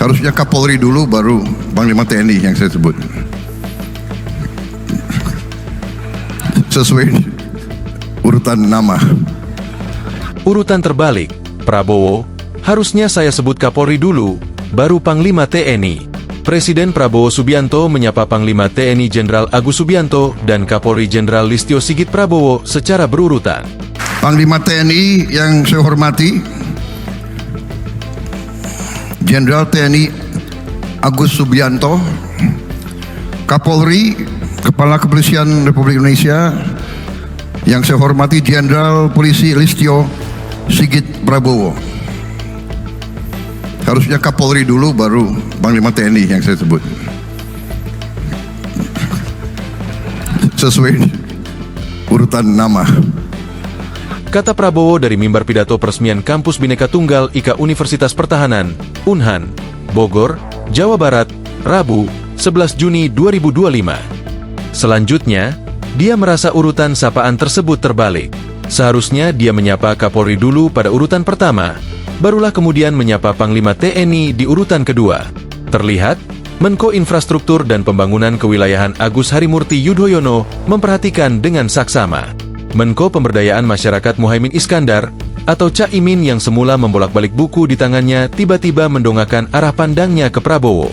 Harusnya Kapolri dulu, baru Panglima TNI yang saya sebut. Sesuai urutan nama. Urutan terbalik, Prabowo, harusnya saya sebut Kapolri dulu, baru Panglima TNI. Presiden Prabowo Subianto menyapa Panglima TNI Jenderal Agus Subianto dan Kapolri Jenderal Listio Sigit Prabowo secara berurutan. Panglima TNI yang saya hormati, Jenderal TNI Agus Subianto, Kapolri, Kepala Kepolisian Republik Indonesia yang saya hormati, Jenderal Polisi Listio Sigit Prabowo. Harusnya Kapolri dulu, baru Panglima TNI yang saya sebut. Sesuai urutan nama. Kata Prabowo dari mimbar pidato peresmian Kampus Bhinneka Tunggal IKA Universitas Pertahanan, Unhan, Bogor, Jawa Barat, Rabu, 11 Juni 2025. Selanjutnya, dia merasa urutan sapaan tersebut terbalik. Seharusnya dia menyapa Kapolri dulu pada urutan pertama, barulah kemudian menyapa Panglima TNI di urutan kedua. Terlihat, Menko Infrastruktur dan Pembangunan Kewilayahan Agus Harimurti Yudhoyono memperhatikan dengan saksama. Menko Pemberdayaan Masyarakat Muhaimin Iskandar, atau Cak Imin yang semula membolak-balik buku di tangannya tiba-tiba mendongakkan arah pandangnya ke Prabowo.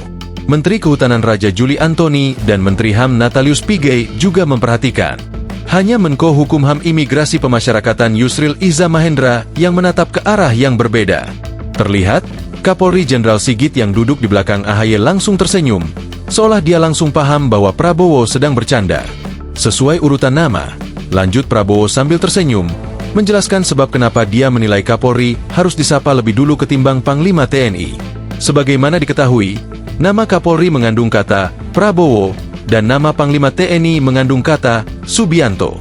Menteri Kehutanan Raja Juli Antoni dan Menteri HAM Natalius Pigai juga memperhatikan. Hanya Menko Hukum HAM Imigrasi Pemasyarakatan Yusril Iza Mahendra yang menatap ke arah yang berbeda. Terlihat, Kapolri Jenderal Sigit yang duduk di belakang AHY langsung tersenyum, seolah dia langsung paham bahwa Prabowo sedang bercanda. Sesuai urutan nama, lanjut Prabowo sambil tersenyum, menjelaskan sebab kenapa dia menilai Kapolri harus disapa lebih dulu ketimbang Panglima TNI. Sebagaimana diketahui, nama Kapolri mengandung kata Prabowo, dan nama Panglima TNI mengandung kata Subianto.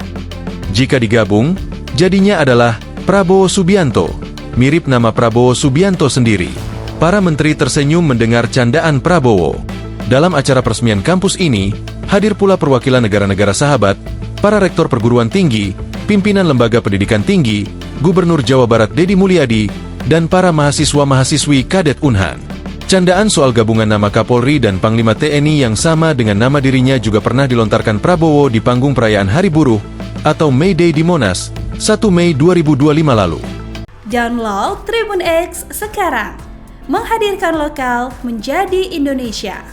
Jika digabung, jadinya adalah Prabowo Subianto, mirip nama Prabowo Subianto sendiri. Para menteri tersenyum mendengar candaan Prabowo. Dalam acara peresmian kampus ini, hadir pula perwakilan negara-negara sahabat, para rektor perguruan tinggi, pimpinan lembaga pendidikan tinggi, Gubernur Jawa Barat Deddy Mulyadi, dan para mahasiswa-mahasiswi kadet Unhan. Candaan soal gabungan nama Kapolri dan Panglima TNI yang sama dengan nama dirinya juga pernah dilontarkan Prabowo di panggung perayaan Hari Buruh atau May Day di Monas, 1 Mei 2025 lalu. Download Tribun X sekarang, menghadirkan lokal menjadi Indonesia.